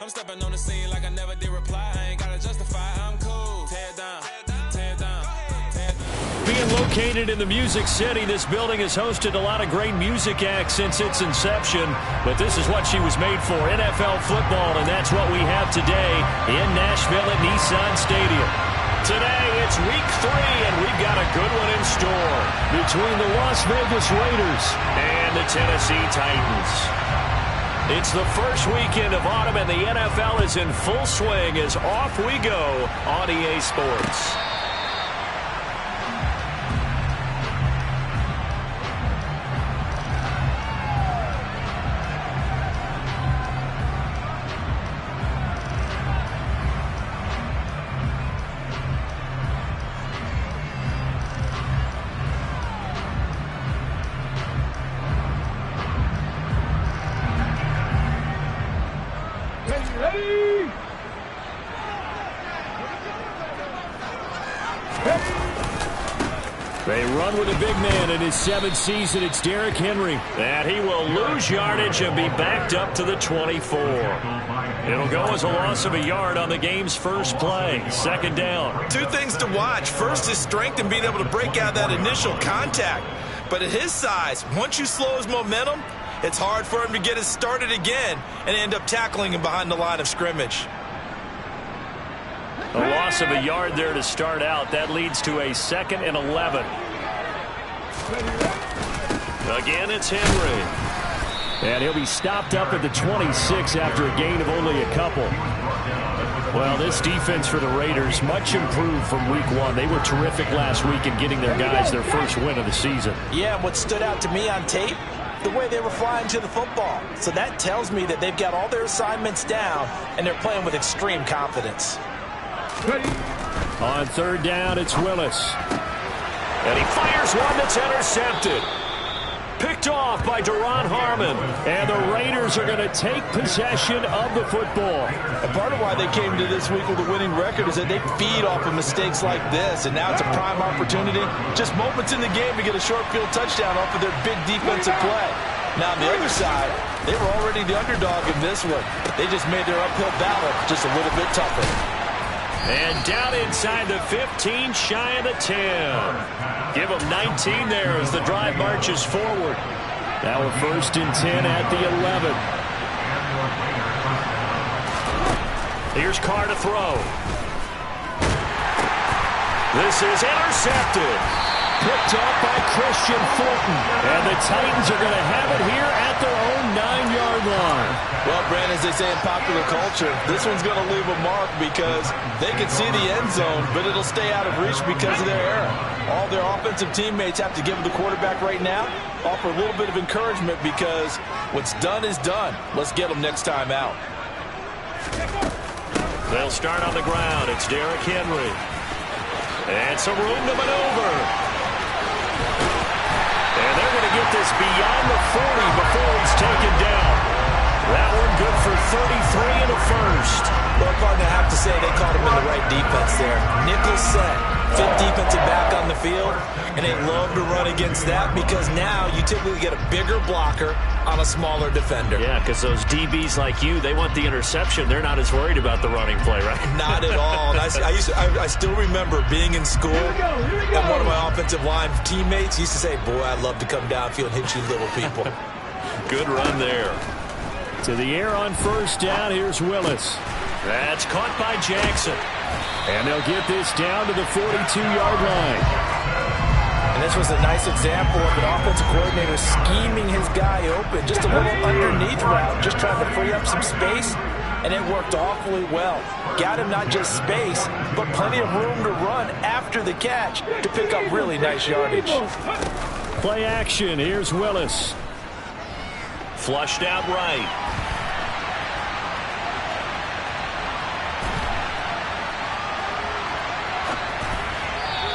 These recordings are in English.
I'm stepping on the scene like I never did reply. I ain't gotta justify, I'm cool. Tear it down, tear it down, tear it down. Being located in the Music City, this building has hosted a lot of great music acts since its inception. But this is what she was made for, NFL football, and that's what we have today in Nashville at Nissan Stadium. Today, it's week 3, and we've got a good one in store between the Las Vegas Raiders and the Tennessee Titans. It's the first weekend of autumn, and the NFL is in full swing as off we go on EA Sports. They run with a big man in his 7th season. It's Derrick Henry. And he will lose yardage and be backed up to the 24. It'll go as a loss of a yard on the game's first play. Second down. Two things to watch. First is strength and being able to break out that initial contact. But at his size, once you slow his momentum, it's hard for him to get it started again and end up tackling him behind the line of scrimmage. A loss of a yard there to start out. That leads to a 2nd and 11. Again, it's Henry. And he'll be stopped up at the 26 after a gain of only a couple. Well, this defense for the Raiders, much improved from week 1. They were terrific last week in getting their guys their first win of the season. Yeah, what stood out to me on tape, the way they were flying to the football. So that tells me that they've got all their assignments down, and they're playing with extreme confidence. On third down, it's Willis. And he fires one that's intercepted. Picked off by Duron Harmon. And the Raiders are going to take possession of the football. And part of why they came to this week with a winning record is that they feed off of mistakes like this. And now it's a prime opportunity. Just moments in the game to get a short field touchdown off of their big defensive play. Now, on the other side, they were already the underdog in this one. They just made their uphill battle just a little bit tougher. And down inside the 15, shy of the 10. Give them 19 there as the drive marches forward. Now a 1st and 10 at the 11. Here's Carr to throw. This is intercepted. Picked off by Christian Fulton. And the Titans are going to have it here at their own 9-yard line. Well, Brandon, as they say in popular culture, this one's going to leave a mark because they can see the end zone, but it'll stay out of reach because of their error. All their offensive teammates have to give the quarterback right now, offer a little bit of encouragement because what's done is done. Let's get them next time out. They'll start on the ground. It's Derrick Henry. And some room to maneuver. And they're going to get this beyond the 40 before he's taken down. That one good for 33 and a first. Well, partner, I have to say they caught him in the right defense there. Nickel set, 5th defensive back on the field, and they love to run against that because now you typically get a bigger blocker on a smaller defender. Yeah, because those DBs like you, they want the interception. They're not as worried about the running play, right? Not at all. And I still remember being in school, and one of my offensive line teammates used to say, boy, I'd love to come downfield and hit you little people. Good run there. To the air on 1st down, here's Willis. That's caught by Jackson. And they'll get this down to the 42-yard line. And this was a nice example of an offensive coordinator scheming his guy open. Just a little underneath route, just trying to free up some space, and it worked awfully well. Got him not just space, but plenty of room to run after the catch to pick up really nice yardage. Play action, here's Willis. Flushed out right.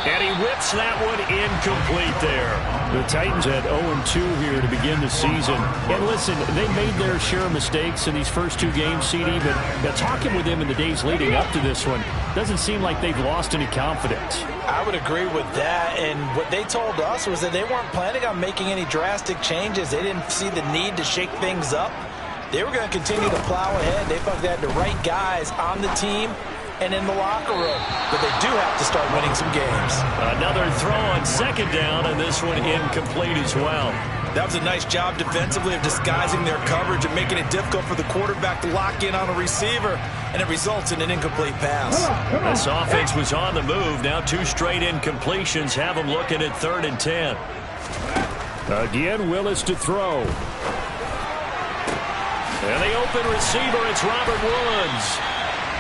And he whips that one incomplete there. The Titans at 0-2 here to begin the season. And listen, they made their share of mistakes in these first 2 games, CD, but talking with them in the days leading up to this one, doesn't seem like they've lost any confidence. I would agree with that, and what they told us was that they weren't planning on making any drastic changes. They didn't see the need to shake things up. They were going to continue to plow ahead. They felt they had the right guys on the team and in the locker room. But they do have to start winning some games. Another throw on second down, and this one incomplete as well. That was a nice job defensively of disguising their coverage and making it difficult for the quarterback to lock in on a receiver, and it results in an incomplete pass. This offense was on the move. Now 2 straight incompletions have them looking at 3rd and 10. Again, Willis to throw. And the open receiver, it's Robert Woods.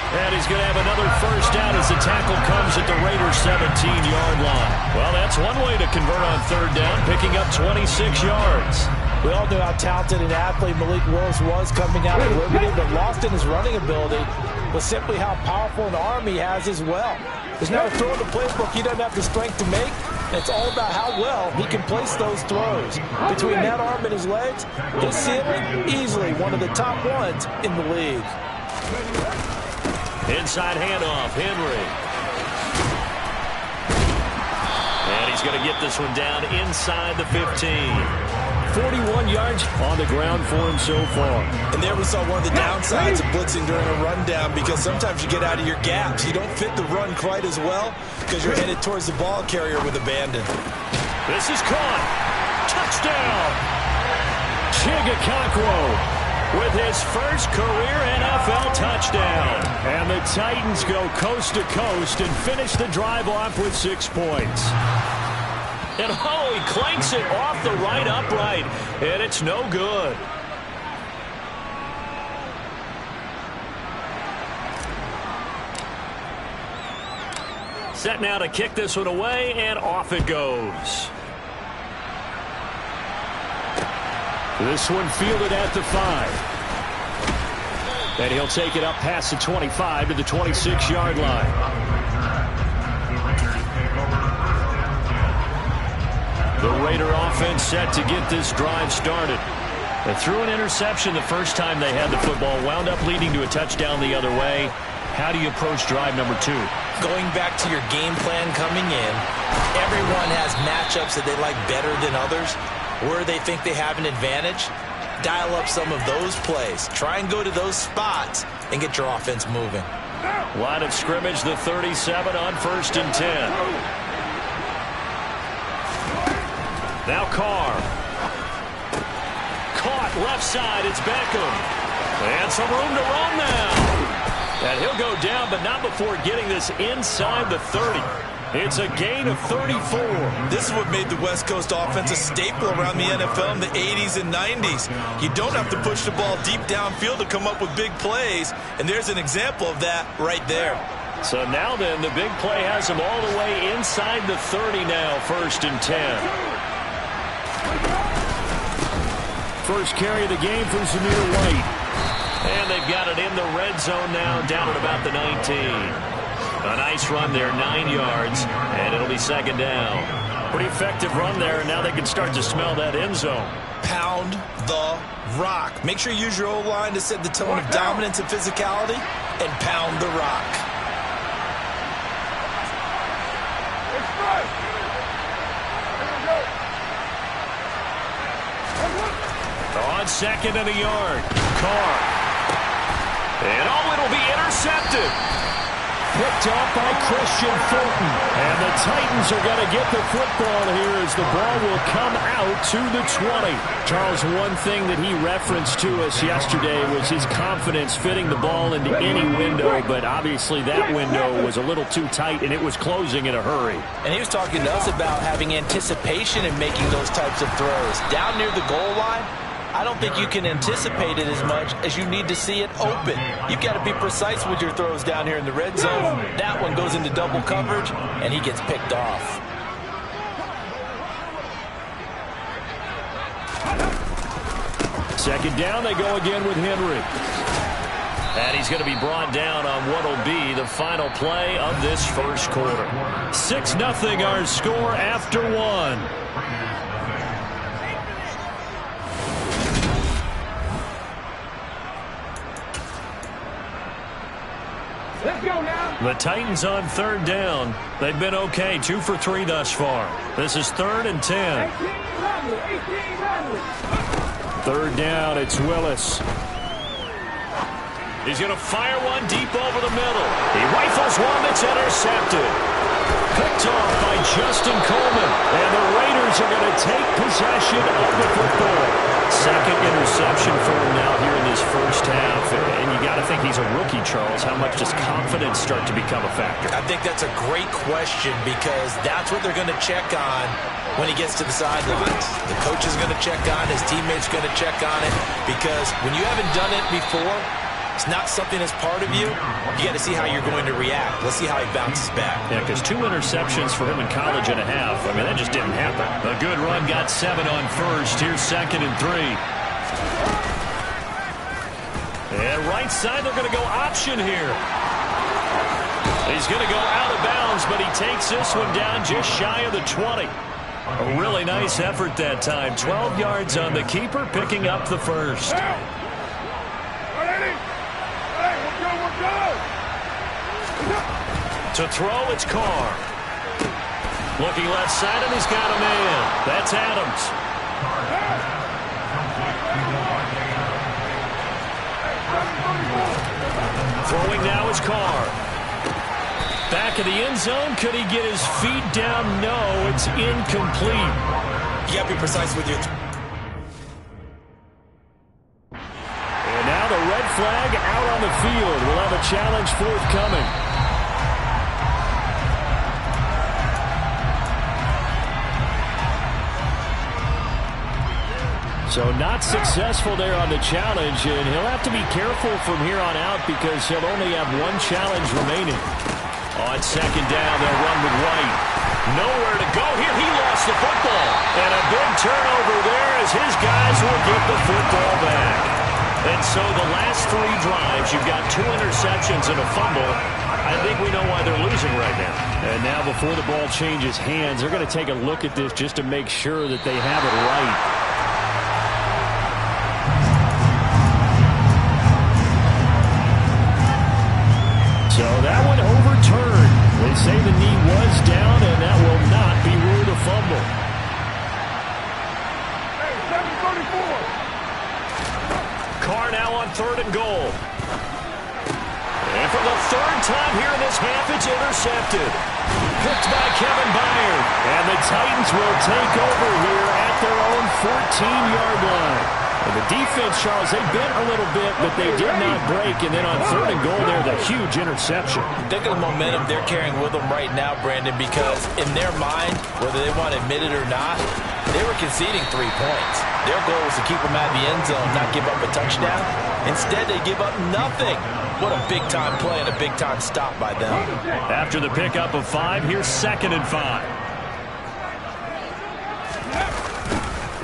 And he's going to have another first down as the tackle comes at the Raiders' 17-yard line. Well, that's one way to convert on 3rd down, picking up 26 yards. We all knew how talented an athlete Malik Willis was coming out of Liberty, but lost in his running ability was simply how powerful an arm he has as well. There's not a throw in the playbook he doesn't have the strength to make. It's all about how well he can place those throws. Between that arm and his legs, his ceiling, easily one of the top ones in the league. Inside handoff, Henry. And he's going to get this one down inside the 15. 41 yards on the ground for him so far. And there we saw one of the downsides of blitzing during a rundown, because sometimes you get out of your gaps. You don't fit the run quite as well because you're headed towards the ball carrier with abandon. This is caught. Touchdown. Chigakakwo with his first career NFL touchdown. And the Titans go coast to coast and finish the drive off with 6 points. And he clanks it off the right upright, and it's no good. Set now to kick this one away, and off it goes. This one fielded at the 5. And he'll take it up past the 25 to the 26-yard line. The Raider offense set to get this drive started. They threw an interception the first time they had the football, wound up leading to a touchdown the other way. How do you approach drive number 2? Going back to your game plan coming in, everyone has matchups that they like better than others, where they think they have an advantage. Dial up some of those plays. Try and go to those spots and get your offense moving. Line of scrimmage, the 37 on 1st and 10. Now Carr. Caught left side, it's Beckham. And some room to run now. And he'll go down, but not before getting this inside the 30. It's a gain of 34. This is what made the West Coast offense a staple around the NFL in the 80s and 90s. You don't have to push the ball deep downfield to come up with big plays, and there's an example of that right there. So now then, the big play has him all the way inside the 30 now, 1st and 10. First carry of the game for Zamir White. And they've got it in the red zone now, down at about the 19. A nice run there, 9 yards, and it'll be 2nd down. Pretty effective run there, and now they can start to smell that end zone. Pound the rock. Make sure you use your O-line to set the tone of dominance and physicality, and pound the rock. On 2nd and a yard, Carr. And it'll be intercepted. Picked off by Christian Fulton. And the Titans are going to get the football here as the ball will come out to the 20. Charles, one thing that he referenced to us yesterday was his confidence fitting the ball into any window, but obviously that window was a little too tight and it was closing in a hurry. And he was talking to us about having anticipation in making those types of throws. Down near the goal line, I don't think you can anticipate it as much as you need to see it open. You've got to be precise with your throws down here in the red zone. That one goes into double coverage, and he gets picked off. Second down, they go again with Henry. And he's going to be brought down on what will be the final play of this first quarter. 6-0 our score after 1. The Titans on 3rd down. They've been okay, 2 for 3 thus far. This is 3rd and 10. 3rd down, it's Willis. He's going to fire one deep over the middle. He rifles one that's intercepted. Picked off by Justin Coleman. And the Raiders are going to take possession of the football. Second interception for him now here in this first half. And you got to think he's a rookie, Charles. How much does confidence start to become a factor? I think that's a great question because that's what they're going to check on when he gets to the sidelines. The coach is going to check on it. His teammates are going to check on it because when you haven't done it before, it's not something that's part of you. You got to see how you're going to react. Let's see how he bounces back. Yeah, because 2 interceptions for him in college and a half. I mean, that just didn't happen. A good run, got 7 on first. Here's 2nd and 3. And right side, they're going to go option here. He's going to go out of bounds, but he takes this one down just shy of the 20. A really nice effort that time. 12 yards on the keeper, picking up the first. To throw, it's Carr. Looking left side, and he's got a man. That's Adams. Throwing now is Carr. Back of the end zone. Could he get his feet down? No, it's incomplete. You got to be precise with your... And now the red flag out on the field. We'll have a challenge forthcoming. So not successful there on the challenge, and he'll have to be careful from here on out because he'll only have 1 challenge remaining. On 2nd down, they'll run with White. Nowhere to go here. He lost the football. And a big turnover there as his guys will get the football back. And so the last 3 drives, you've got 2 interceptions and a fumble. I think we know why they're losing right now. And now before the ball changes hands, they're going to take a look at this just to make sure that they have it right. So that one overturned. They say the knee was down, and that will not be ruled a fumble. Hey, 734. Carr now on 3rd and goal. And for the 3rd time here in this half, it's intercepted. Picked by Kevin Byard. And the Titans will take over here at their own 14-yard line. And the defense, Charles, they bent a little bit, but they did not break. And then on 3rd and goal there, the huge interception. Think of the momentum they're carrying with them right now, Brandon, because in their mind, whether they want to admit it or not, they were conceding 3 points. Their goal was to keep them out of the end zone, not give up a touchdown. Instead, they give up nothing. What a big-time play and a big-time stop by them. After the pickup of 5, here's 2nd and 5.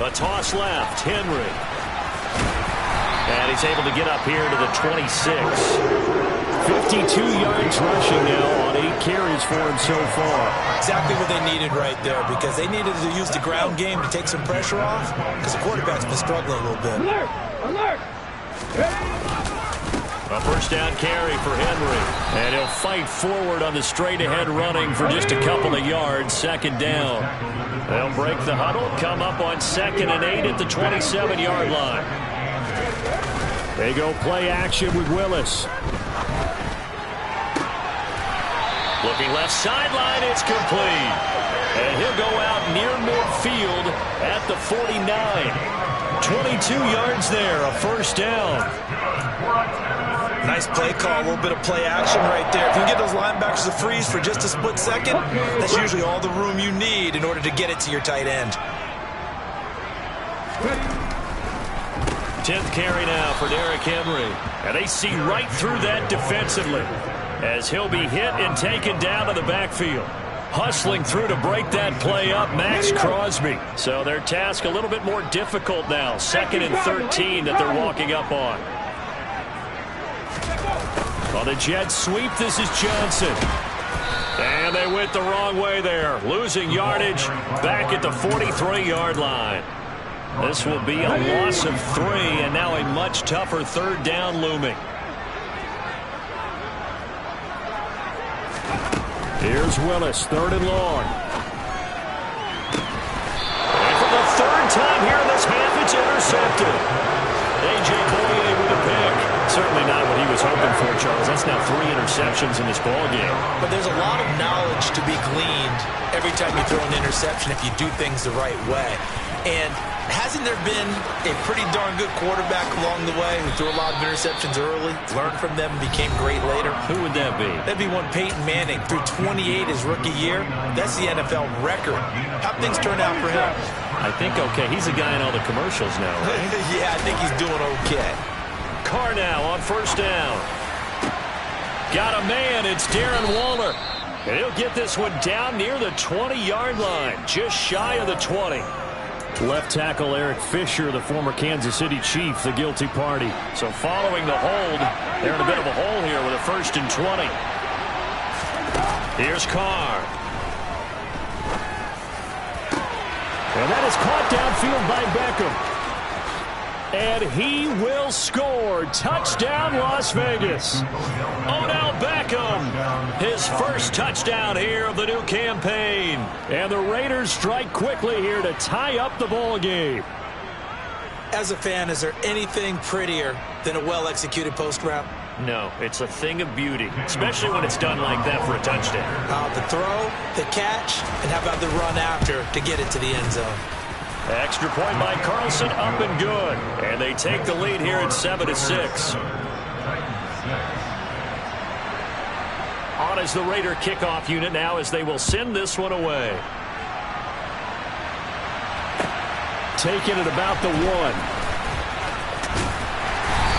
A toss left, Henry. And he's able to get up here to the 26. 52 yards rushing now on 8 carries for him so far. Exactly what they needed right there because they needed to use the ground game to take some pressure off because the quarterback's been struggling a little bit. Alert! Alert! A first down carry for Henry. And he'll fight forward on the straight-ahead running for just a couple of yards. 2nd down. They'll break the huddle, come up on 2nd and 8 at the 27-yard line. They go play action with Willis. Looking left sideline, it's complete. And he'll go out near midfield at the 49. 22 yards there, a first down. Nice play call, a little bit of play action right there. If you can get those linebackers to freeze for just a split second, that's usually all the room you need in order to get it to your tight end. 10th carry now for Derrick Henry. And they see right through that defensively as he'll be hit and taken down to the backfield. Hustling through to break that play up, Max Crosby. So their task a little bit more difficult now. 2nd and 13 that they're walking up on. On the jet sweep, this is Johnson. And they went the wrong way there. Losing yardage back at the 43-yard line. This will be a loss of 3, and now a much tougher 3rd down looming. Here's Willis, 3rd and long. And for the 3rd time here in this half, it's intercepted. A.J. Bouye with a pick. certainly not what he was hoping for, Charles. That's now 3 interceptions in this ball game. But there's a lot of knowledge to be gleaned every time you throw an interception if you do things the right way. And hasn't there been a pretty darn good quarterback along the way who threw a lot of interceptions early, learned from them, and became great later? Who would that be? That'd be one Peyton Manning. Threw 28 his rookie year. That's the NFL record. How'd things turn out for him? I think okay. He's a guy in all the commercials now, right? Yeah, I think he's doing okay. Carr now on first down. Got a man. It's Darren Waller. And he'll get this one down near the 20-yard line, just shy of the 20. Left tackle Eric Fisher, the former Kansas City Chief, the guilty party. So following the hold, they're in a bit of a hole here with a 1st and 20. Here's Carr. And that is caught downfield by Beckham. And he will score. Touchdown, Las Vegas. Odell Beckham, his first touchdown here of the new campaign. And the Raiders strike quickly here to tie up the ball game. As a fan, is there anything prettier than a well-executed post route? No, it's a thing of beauty, especially when it's done like that for a touchdown. The throw, the catch, and how about the run after to get it to the end zone? Extra point by Carlson, up and good. And they take the lead here at 7-6. On is the Raider kickoff unit now as they will send this one away. Taking it about the 1.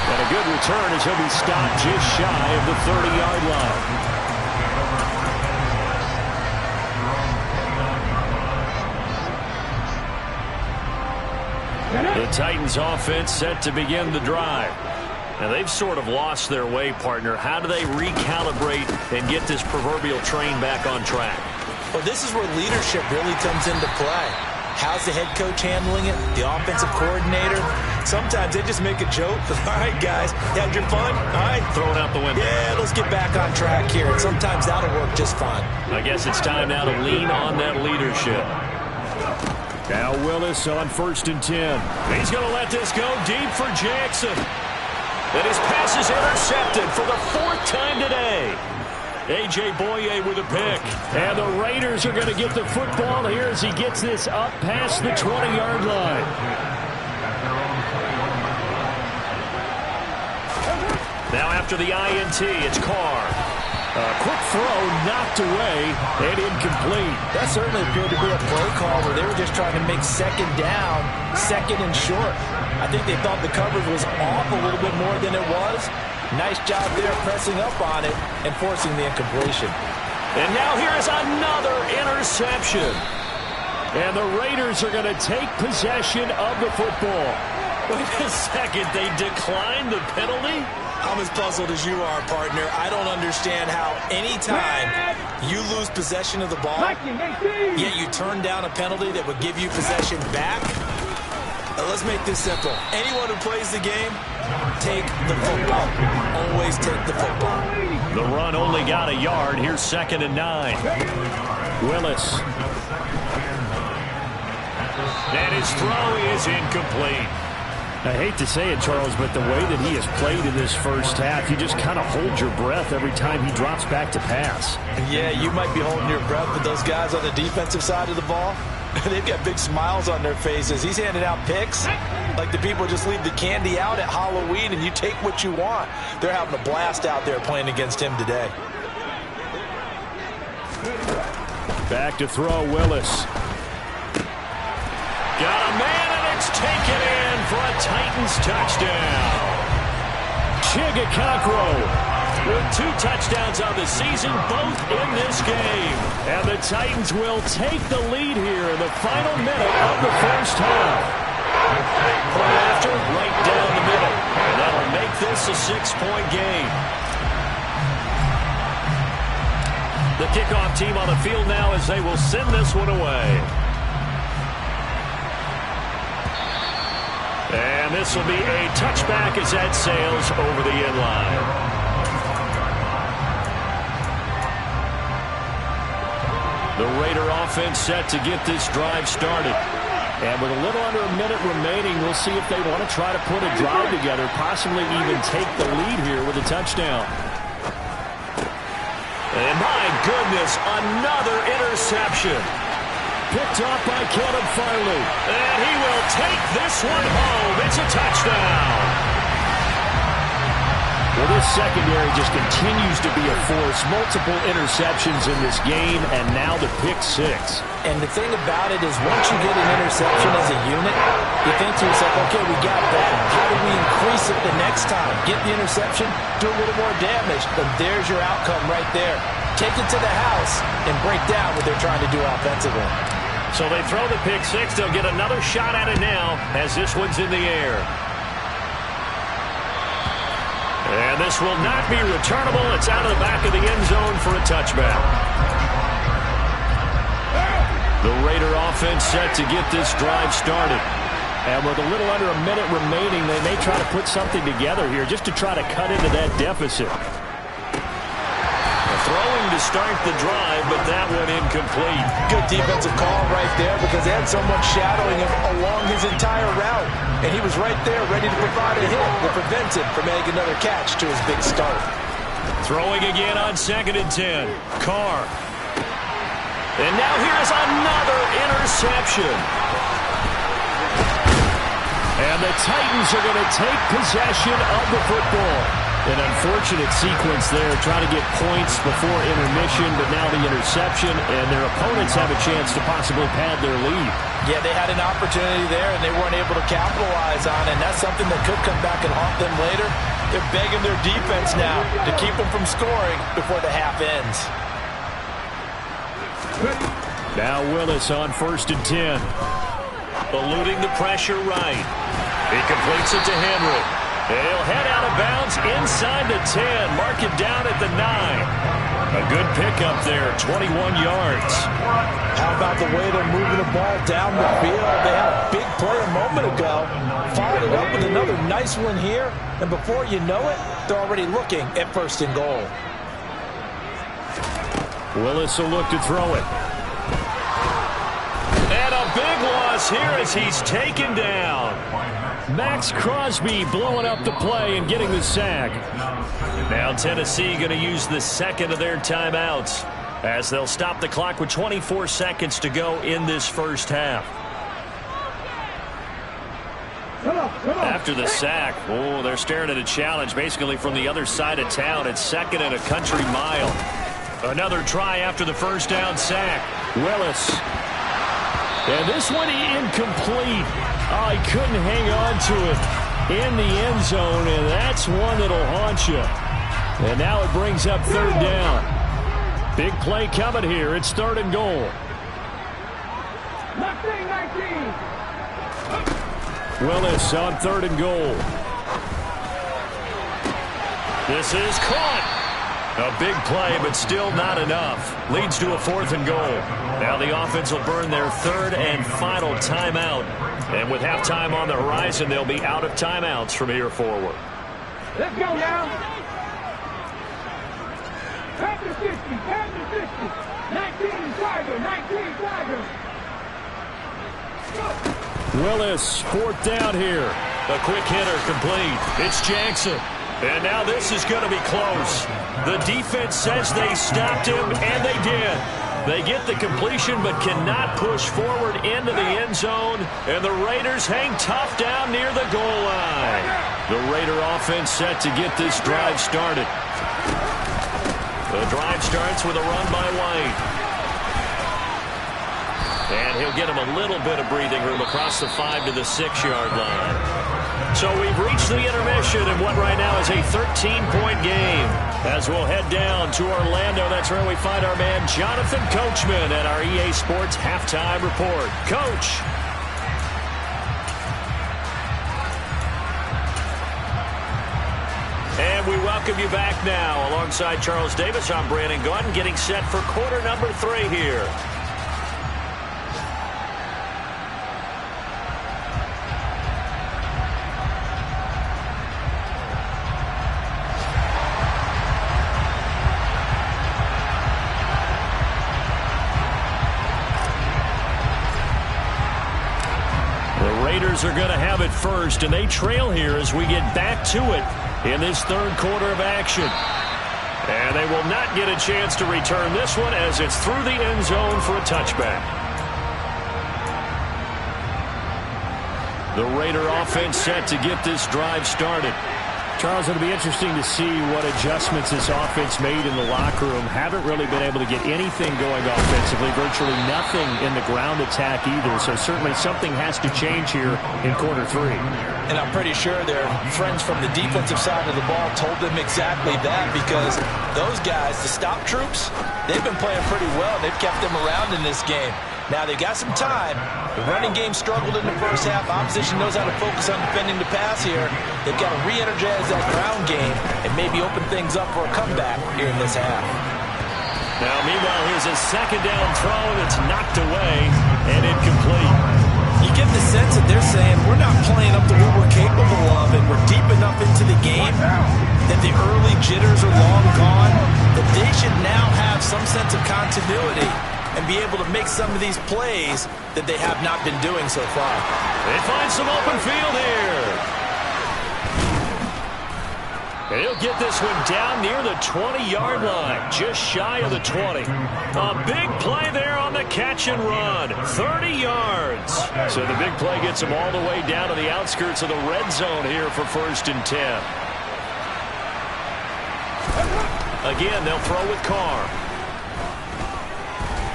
And a good return as he'll be stopped just shy of the 30-yard line. The Titans offense set to begin the drive. Now they've sort of lost their way, partner. How do they recalibrate and get this proverbial train back on track? Well, this is where leadership really comes into play. How's the head coach handling it? The offensive coordinator? Sometimes they just make a joke. All right, guys, you had your fun? All right. Throw it out the window. Yeah, let's get back on track here. And sometimes that'll work just fine. I guess it's time now to lean on that leadership. Now Willis on 1st and 10. He's going to let this go deep for Jackson. And his pass is intercepted for the 4th time today. A.J. Boye with a pick. And the Raiders are going to get the football here as he gets this up past the 20-yard line. Now after the INT, it's Carr. Quick throw knocked away and incomplete. That certainly appeared to be a play call where they were just trying to make 2nd down, 2nd and short. I think they thought the coverage was off a little bit more than it was. Nice job there pressing up on it and forcing the incompletion. And now here is another interception. And the Raiders are going to take possession of the football. Wait a second, they declined the penalty? I'm as puzzled as you are, partner. I don't understand how any time you lose possession of the ball, yet you turn down a penalty that would give you possession back. Let's make this simple. Anyone who plays the game, take the football. Always take the football. The run only got a yard. Here's 2nd and 9. Willis. And his throw is incomplete. I hate to say it, Charles, but the way that he has played in this first half, you just kind of hold your breath every time he drops back to pass. Yeah, you might be holding your breath, but those guys on the defensive side of the ball, they've got big smiles on their faces. He's handing out picks like the people just leave the candy out at Halloween and you take what you want. They're having a blast out there playing against him today. Back to throw, Willis. Got a man, and it's taken in for a Titans touchdown. Chigakakro with 2 touchdowns on the season, both in this game. And the Titans will take the lead here in the final minute of the first half. Point after, right down the middle. And that'll make this a 6-point game. The kickoff team on the field now as they will send this one away. And this will be a touchback as that sails over the end line. The Raider offense set to get this drive started. And with a little under a minute remaining, we'll see if they want to try to put a drive together, possibly even take the lead here with a touchdown. And my goodness, another interception. Picked off by Caleb Farley. And he will take this one home. It's a touchdown. Well, this secondary just continues to be a force. Multiple interceptions in this game, and now the pick six. And the thing about it is once you get an interception as a unit, you think to yourself, okay, we got that. How do we increase it the next time? Get the interception, do a little more damage, and there's your outcome right there. Take it to the house and break down what they're trying to do offensively. So they throw the pick six. They'll get another shot at it now as this one's in the air. And this will not be returnable. It's out of the back of the end zone for a touchback. The Raider offense set to get this drive started. And with a little under a minute remaining, they may try to put something together here just to try to cut into that deficit. Throwing to start the drive, but that one incomplete. Good defensive call right there because they had someone shadowing him along his entire route. And he was right there ready to provide a hit that prevents him from making another catch to his big start. Throwing again on 2nd and 10. Carr. And now here's another interception. And the Titans are going to take possession of the football. An unfortunate sequence there, trying to get points before intermission, but now the interception, and their opponents have a chance to possibly pad their lead. Yeah, they had an opportunity there, and they weren't able to capitalize on it, and that's something that could come back and haunt them later. They're begging their defense now to keep them from scoring before the half ends. Now Willis on 1st and 10. Eluding the pressure right. He completes it to Henry. He'll head out of bounds inside the 10. Mark it down at the 9. A good pickup there, 21 yards. How about the way they're moving the ball down the field? They had a big play a moment ago. Followed it up with another nice one here. And before you know it, they're already looking at 1st and goal. Willis will look to throw it. And a big loss here as he's taken down. Max Crosby blowing up the play and getting the sack. Now Tennessee going to use the second of their timeouts as they'll stop the clock with 24 seconds to go in this first half. After the sack, they're staring at a challenge basically from the other side of town. It's 2nd and a country mile. Another try after the first down sack. Willis. And this one incomplete. Oh, he couldn't hang on to it in the end zone, and that's one that'll haunt you. And now it brings up 3rd down. Big play coming here. It's 3rd and goal. Willis on 3rd and goal. This is caught. A big play, but still not enough. Leads to a 4th and goal. Now the offense will burn their 3rd and final timeout. And with halftime on the horizon, they'll be out of timeouts from here forward. Let's go now. Panther 60, Panther 60. 19 Tiger, 19 Tiger. Willis, 4th down here. A quick hitter complete. It's Jackson. And now this is going to be close. The defense says they stopped him, and they did. They get the completion but cannot push forward into the end zone, and the Raiders hang tough down near the goal line. The Raider offense set to get this drive started. The drive starts with a run by White. And he'll get him a little bit of breathing room across the 5 to the 6-yard line. So we've reached the intermission in what right now is a 13-point game. As we'll head down to Orlando, that's where we find our man Jonathan Coachman at our EA Sports Halftime Report. Coach. And we welcome you back now. Alongside Charles Davis, I'm Brandon Gaudin, getting set for quarter number 3 here. Raiders are going to have it first, and they trail here as we get back to it in this third quarter of action. And they will not get a chance to return this one as it's through the end zone for a touchback. The Raider offense set to get this drive started. Charles, it'll be interesting to see what adjustments this offense made in the locker room. Haven't really been able to get anything going offensively, virtually nothing in the ground attack either. So certainly something has to change here in quarter three. And I'm pretty sure their friends from the defensive side of the ball told them exactly that, because those guys, the stop troops, they've been playing pretty well. They've kept them around in this game. Now they've got some time. The running game struggled in the first half. Opposition knows how to focus on defending the pass here. They've got to re-energize that ground game and maybe open things up for a comeback here in this half. Now, meanwhile, here's a second down throw that's knocked away and incomplete. You get the sense that they're saying we're not playing up to what we're capable of, and we're deep enough into the game that the early jitters are long gone, that they should now have some sense of continuity and be able to make some of these plays that they have not been doing so far. They find some open field here. And he'll get this one down near the 20-yard line, just shy of the 20. A big play there on the catch and run, 30 yards. So the big play gets him all the way down to the outskirts of the red zone here for 1st and 10. Again, they'll throw with Carr.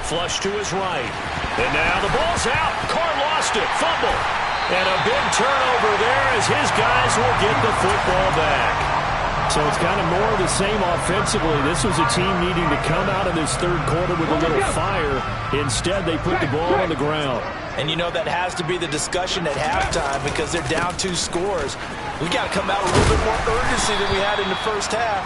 Flush to his right. And now the ball's out. Carr lost it. Fumble. And a big turnover there as his guys will get the football back. So it's kind of more of the same offensively. This was a team needing to come out of this third quarter with a little fire. Instead, they put the ball on the ground. And you know that has to be the discussion at halftime, because they're down 2 scores. We got to come out with a little bit more urgency than we had in the first half.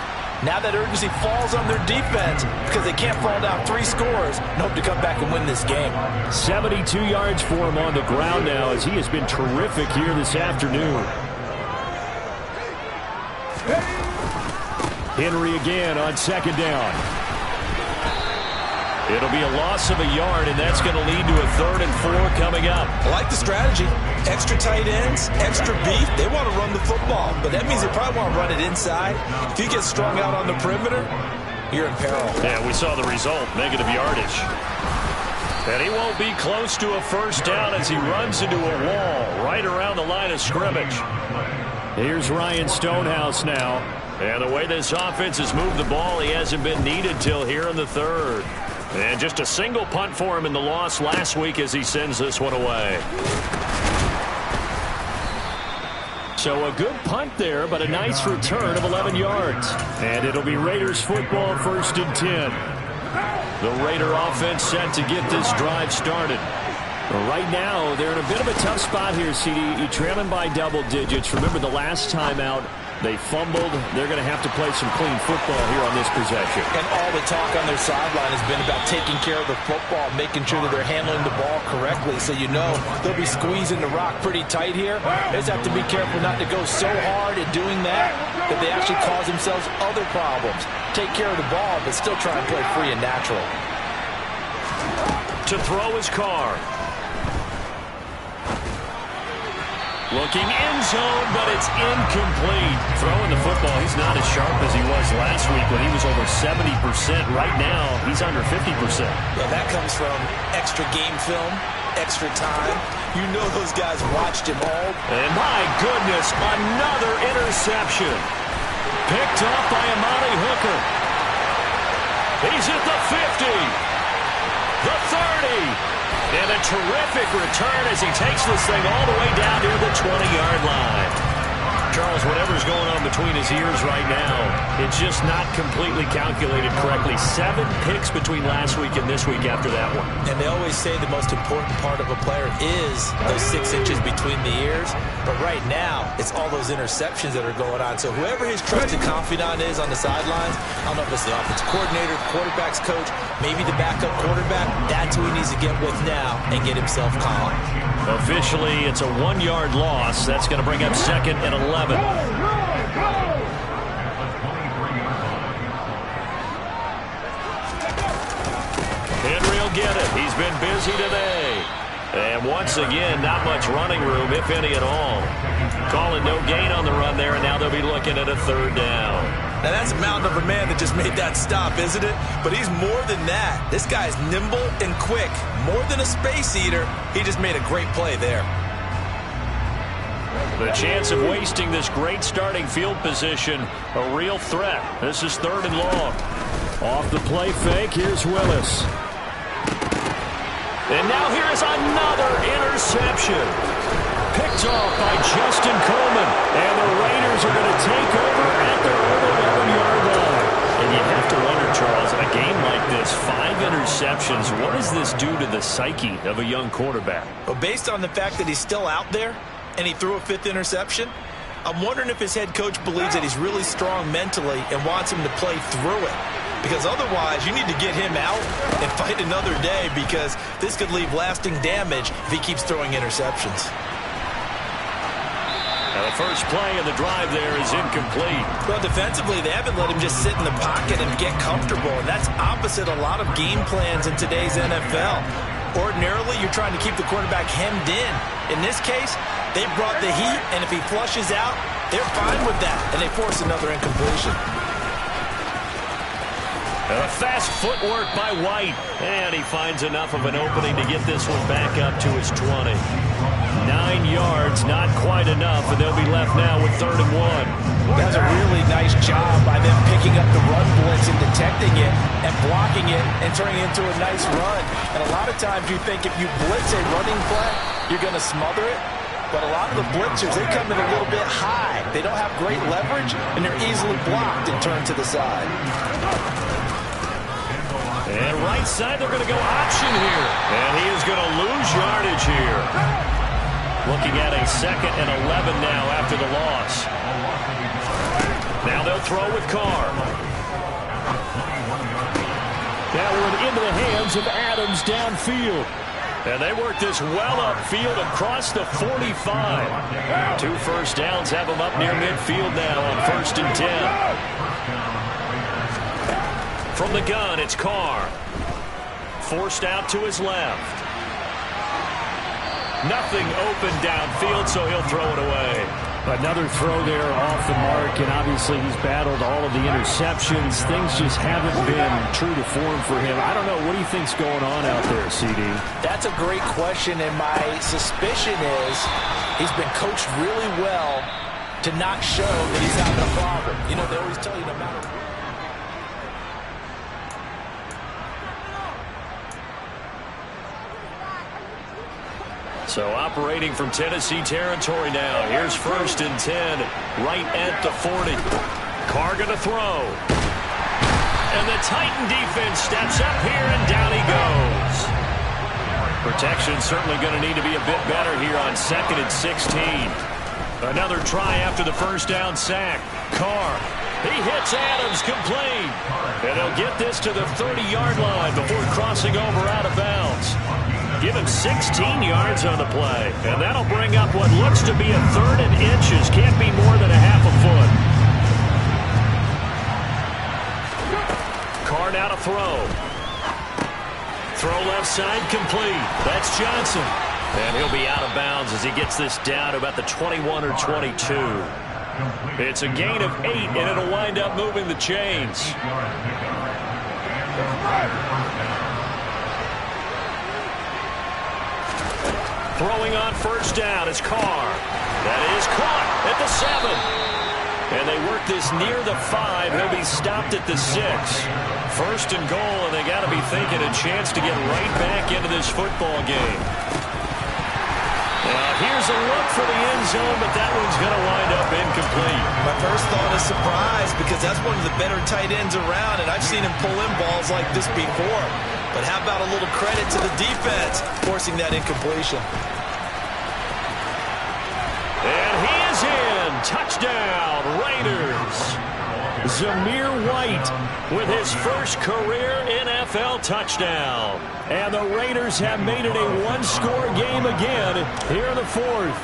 Now that urgency falls on their defense because they can't fall down 3 scores and hope to come back and win this game. 72 yards for him on the ground now, as he has been terrific here this afternoon. Henry again on second down. It'll be a loss of a yard, and that's going to lead to a 3rd and 4 coming up. I like the strategy. Extra tight ends, extra beef. They want to run the football, but that means they probably want to run it inside. If you get strung out on the perimeter, you're in peril. Yeah, we saw the result, negative yardage. And he won't be close to a first down as he runs into a wall right around the line of scrimmage. Here's Ryan Stonehouse now. And the way this offense has moved the ball, he hasn't been needed till here in the 3rd. And just a single punt for him in the loss last week as he sends this one away. So a good punt there, but a nice return of 11 yards. And it'll be Raiders football, 1st and 10. The Raider offense set to get this drive started. Right now, they're in a bit of a tough spot here, CD. You're trailing by double digits. Remember the last time out, they fumbled. They're going to have to play some clean football here on this possession. And all the talk on their sideline has been about taking care of the football, making sure that they're handling the ball correctly. So you know they'll be squeezing the rock pretty tight here. They just have to be careful not to go so hard in doing that they actually cause themselves other problems. Take care of the ball, but still try and play free and natural. To throw his Carr. Looking end zone, but it's incomplete. Throwing the football, he's not as sharp as he was last week when he was over 70%. Right now, he's under 50%. Yeah, that comes from extra game film, extra time. You know those guys watched him all. And my goodness, another interception. Picked up by Amani Hooker. He's at the 50. The 30. And a terrific return as he takes this thing all the way down near the 20-yard line. Charles, whatever's going on between his ears right now, it's just not completely calculated correctly. 7 picks between last week and this week after that one. And they always say the most important part of a player is those 6 inches between the ears. But right now, it's all those interceptions that are going on. So whoever his trusted confidant is on the sidelines, I don't know if it's the offensive coordinator, quarterback's coach, maybe the backup quarterback, that's who he needs to get with now and get himself calm. Officially, it's a 1-yard loss. That's going to bring up 2nd and 11. Henry will get it. He's been busy today. And once again, not much running room, if any at all. Calling no gain on the run there, and now they'll be looking at a third down. Now, that's a mountain of a man that just made that stop, isn't it? But he's more than that. This guy's nimble and quick. More than a space eater, he just made a great play there. The chance of wasting this great starting field position, a real threat. This is 3rd and long. Off the play fake, here's Willis. And now here is another interception. Picked off by Justin Coleman. And the Raiders are going to take over at their own 11-yard line. And you have to wonder, Charles, in a game like this, 5 interceptions, what does this do to the psyche of a young quarterback? But based on the fact that he's still out there and he threw a 5th interception, I'm wondering if his head coach believes that he's really strong mentally and wants him to play through it. Because otherwise, you need to get him out and fight another day, because this could leave lasting damage if he keeps throwing interceptions. Now the first play of the drive there is incomplete. Well, defensively, they haven't let him just sit in the pocket and get comfortable, and that's opposite a lot of game plans in today's NFL. Ordinarily, you're trying to keep the quarterback hemmed in. In this case, they brought the heat, and if he flushes out, they're fine with that, and they force another incompletion. A fast footwork by White, and he finds enough of an opening to get this one back up to his 20. 9 yards, not quite enough, and they'll be left now with 3rd and 1. That's a really nice job by them picking up the run blitz and detecting it and blocking it and turning it into a nice run. And a lot of times you think if you blitz a running play, you're going to smother it. But a lot of the blitzers, they come in a little bit high. They don't have great leverage, and they're easily blocked and turned to the side. And right side, they're going to go option here. And he is going to lose yardage here. Looking at a 2nd and 11 now after the loss. Now they'll throw with Carr. That one into the hands of Adams downfield. And they work this well upfield across the 45. 2 first downs have them up near midfield now on 1st and 10. From the gun, it's Carr. Forced out to his left. Nothing open downfield, so he'll throw it away. Another throw there off the mark, and obviously he's battled all of the interceptions. Things just haven't been true to form for him. I don't know. What do you think's going on out there, CD? That's a great question, and my suspicion is he's been coached really well to not show that he's having a problem. You know, they always tell you no matter what. So operating from Tennessee territory now. Here's 1st and 10, right at the 40. Carr going to throw. And the Titan defense steps up here, and down he goes. Protection certainly going to need to be a bit better here on 2nd and 16. Another try after the first down sack. Carr. He hits Adams complete. And they'll get this to the 30-yard line before crossing over out of bounds. Give him 16 yards on the play. And that'll bring up what looks to be a 3rd and inches. Can't be more than a half a foot. Carr now to throw. Throw left side complete. That's Johnson. And he'll be out of bounds as he gets this down to about the 21 or 22. It's a gain of 8, and it'll wind up moving the chains. Throwing on first down is Carr. That is caught at the 7. And they work this near the 5. He'll be stopped at the 6. 1st and goal, and they got to be thinking a chance to get right back into this football game. Now here's a look for the end zone, but that one's going to wind up incomplete. My first thought is surprise, because that's one of the better tight ends around, and I've seen him pull in balls like this before. But how about a little credit to the defense forcing that incompletion? And he is in. Touchdown, Raiders. Zamir White with his first career NFL touchdown. And the Raiders have made it a one-score game again here in the 4th.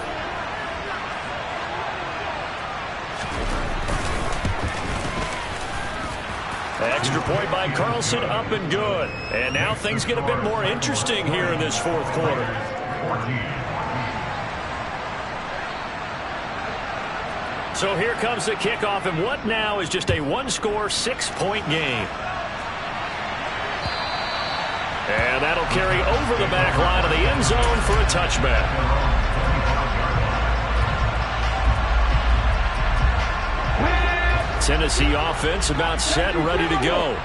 Extra point by Carlson, up and good. And now things get a bit more interesting here in this 4th quarter. So here comes the kickoff, and what now is just a one-score, 6-point game. And that'll carry over the back line of the end zone for a touchback. Tennessee offense about set and ready to go.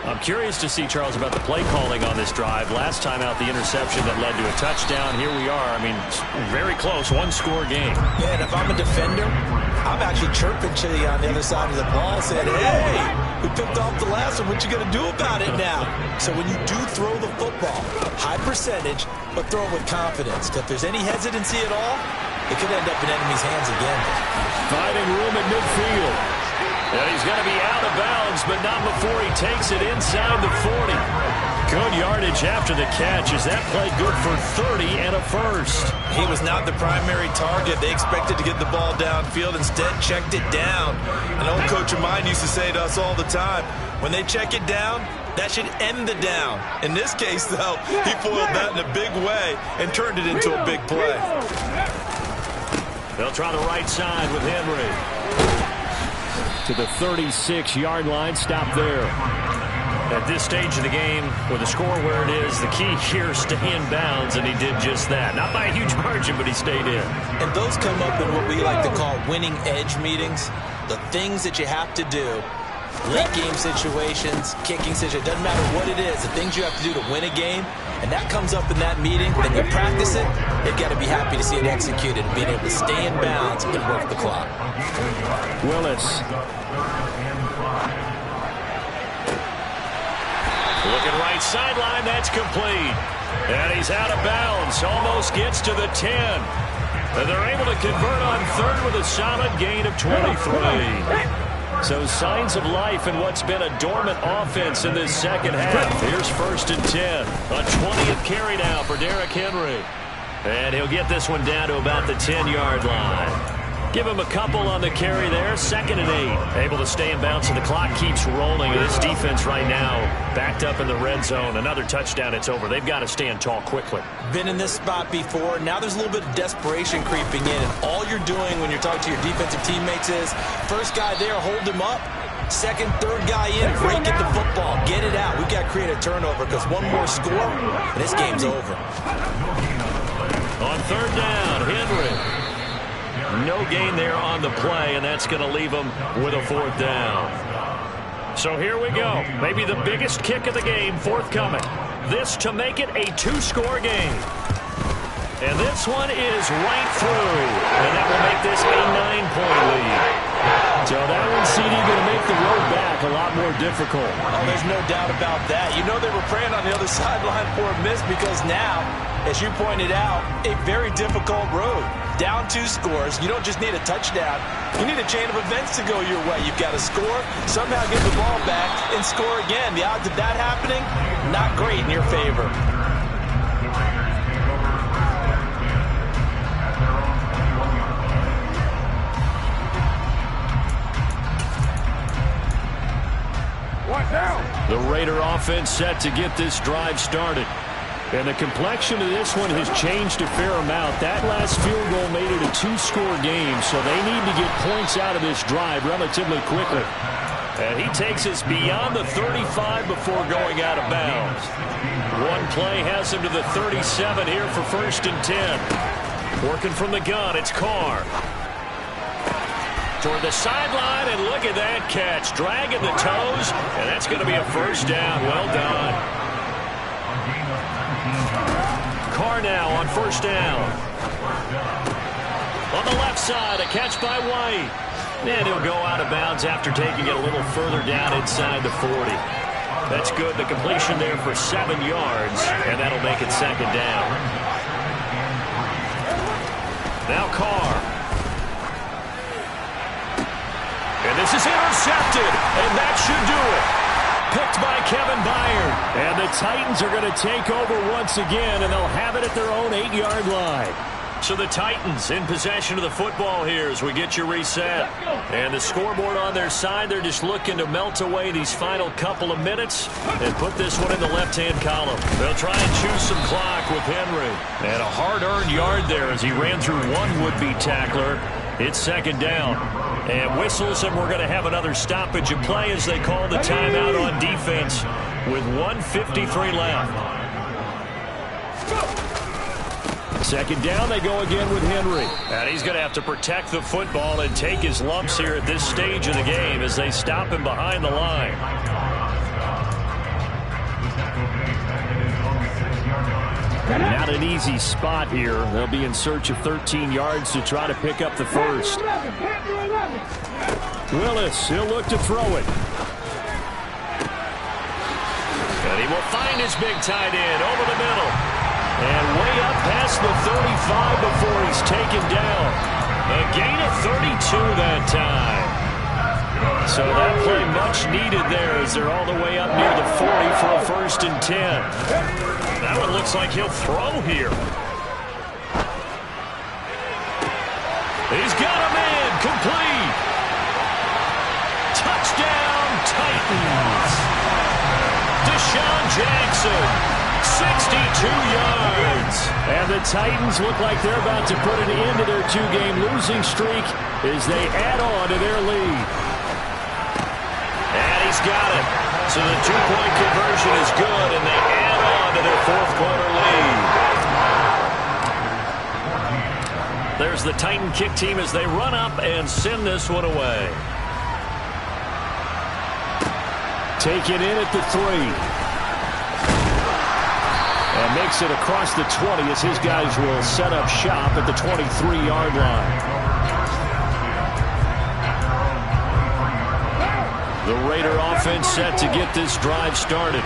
I'm curious to see, Charles, about the play calling on this drive. Last time out, the interception that led to a touchdown. Here we are. I mean, very close, one-score game. Yeah, and if I'm a defender, I'm actually chirping to you on the other side of the ball, saying, hey, we picked off the last one. What you going to do about it now? So when you do throw the football, high percentage, but throw it with confidence. If there's any hesitancy at all, it could end up in enemy's hands again. Finding room at midfield. And he's going to be out of bounds, but not before he takes it inside the 40. Good yardage after the catch. Is that play good for 30 and a first? He was not the primary target. They expected to get the ball downfield. Instead, checked it down. An old coach of mine used to say to us all the time, when they check it down, that should end the down. In this case, though, he foiled that in a big way and turned it into a big play. They'll try the right side with Henry. To the 36-yard line, stop there. At this stage of the game, with the score where it is, the key here is stay in bounds, and he did just that. Not by a huge margin, but he stayed in. And those come up in what we like to call winning edge meetings. The things that you have to do, late game situations, kicking situations, doesn't matter what it is, the things you have to do to win a game, and that comes up in that meeting, and you practice it, you've got to be happy to see it executed and being able to stay in bounds and work the clock. Willis. Looking right sideline, that's complete. And he's out of bounds, almost gets to the 10. And they're able to convert on third with a solid gain of 23. So signs of life in what's been a dormant offense in this second half. Here's 1st and 10. A 20th carry now for Derrick Henry. And he'll get this one down to about the 10-yard line. Give him a couple on the carry there. 2nd and 8. Able to stay in bounds, and the clock keeps rolling. This defense right now backed up in the red zone. Another touchdown, it's over. They've got to stand tall quickly. Been in this spot before. Now there's a little bit of desperation creeping in. And all you're doing when you're talking to your defensive teammates is, first guy there, hold him up. Second, third guy in, break at the football. Get it out. We've got to create a turnover because one more score, and this game's over. On 3rd down, Henry. No gain there on the play, and that's going to leave him with a 4th down. So here we go. Maybe the biggest kick of the game forthcoming. This to make it a 2-score game. And this one is right through. And that will make this a 9-point lead. So that one, CD, going to make the road back a lot more difficult. Oh, there's no doubt about that. You know they were praying on the other sideline for a miss because now, as you pointed out, a very difficult road. Down 2 scores. You don't just need a touchdown. You need a chain of events to go your way. You've got to score, somehow get the ball back, and score again. The odds of that happening, not great in your favor. The Raider offense set to get this drive started. And the complexion of this one has changed a fair amount. That last field goal made it a 2-score game, so they need to get points out of this drive relatively quickly. And he takes us beyond the 35 before going out of bounds. One play has him to the 37 here for 1st and 10. Working from the gun, it's Carr. Toward the sideline, and look at that catch. Dragging the toes, and that's going to be a 1st down. Well done. Carr now on 1st down. On the left side, a catch by White. And he'll go out of bounds after taking it a little further down inside the 40. That's good. The completion there for 7 yards, and that'll make it 2nd down. Now Carr. And this is intercepted, and that should do it. Picked by Kevin Byard. And the Titans are going to take over once again, and they'll have it at their own 8-yard line. So the Titans in possession of the football here as we get you reset. And the scoreboard on their side, they're just looking to melt away these final couple of minutes and put this one in the left-hand column. They'll try and choose some clock with Henry. And a hard-earned yard there as he ran through one would-be tackler. It's second down. And whistles, and we're going to have another stoppage of play as they call the timeout on defense with 1:53 left. Second down, they go again with Henry. And he's going to have to protect the football and take his lumps here at this stage of the game as they stop him behind the line. Not an easy spot here. They'll be in search of 13 yards to try to pick up the first. Willis, he'll look to throw it. And he will find his big tight end over the middle. And way up past the 35 before he's taken down. A gain of 32 that time. So that play much needed there as they're all the way up near the 40 for a 1st and 10. That one looks like he'll throw here. He's got a man complete. Touchdown Titans. Deshaun Jackson, 62 yards. And the Titans look like they're about to put an end to their 2-game losing streak as they add on to their lead. And he's got it. So the 2-point conversion is good, and they add on to their 4th-quarter lead. There's the Titan kick team as they run up and send this one away. Taken in at the 3. And makes it across the 20 as his guys will set up shop at the 23-yard line. The Raider offense set to get this drive started.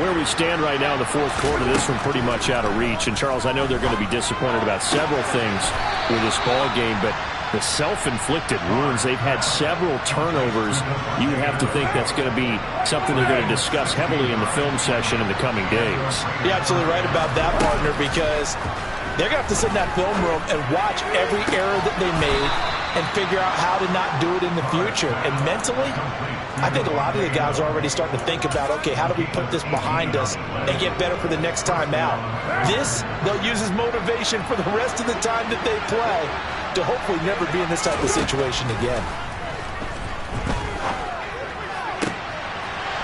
Where we stand right now in the 4th quarter, this one pretty much out of reach. And, Charles, I know they're going to be disappointed about several things with this ball game, but the self-inflicted wounds, they've had several turnovers. You would have to think that's going to be something they're going to discuss heavily in the film session in the coming days. You're absolutely right about that, partner, because they're going to have to sit in that film room and watch every error that they made and figure out how to not do it in the future. And mentally, I think a lot of the guys are already starting to think about, okay, how do we put this behind us and get better for the next time out? This, they'll use as motivation for the rest of the time that they play to hopefully never be in this type of situation again.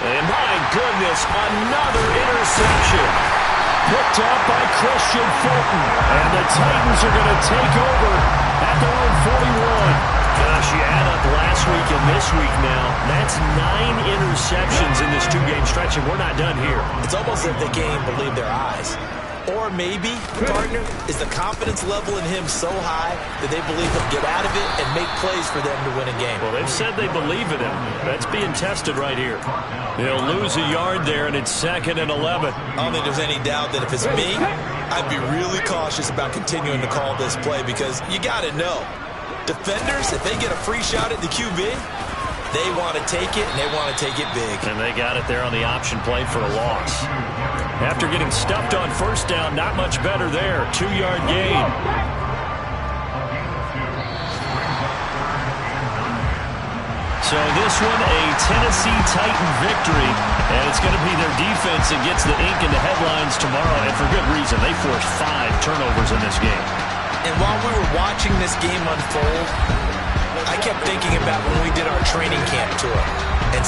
And my goodness, another interception. Picked up by Christian Fulton. And the Titans are going to take over at their own 41. Gosh, you add up last week and this week now, that's 9 interceptions in this 2-game stretch, and we're not done here. It's almost as if they can't even believe their eyes. Or maybe, partner, is the confidence level in him so high that they believe he'll get out of it and make plays for them to win a game. Well, they've said they believe in him. That's being tested right here. They'll lose a yard there, and it's 2nd and 11. I don't think there's any doubt that if it's me, I'd be really cautious about continuing to call this play because you got to know, defenders, if they get a free shot at the QB, they want to take it, and they want to take it big. And they got it there on the option play for a loss. After getting stuffed on 1st down, not much better there. 2-yard gain. So this one, a Tennessee Titan victory. And it's going to be their defense that gets the ink in the headlines tomorrow. And for good reason. They forced 5 turnovers in this game. And while we were watching this game unfold, I kept thinking about when we did our training camp tour. And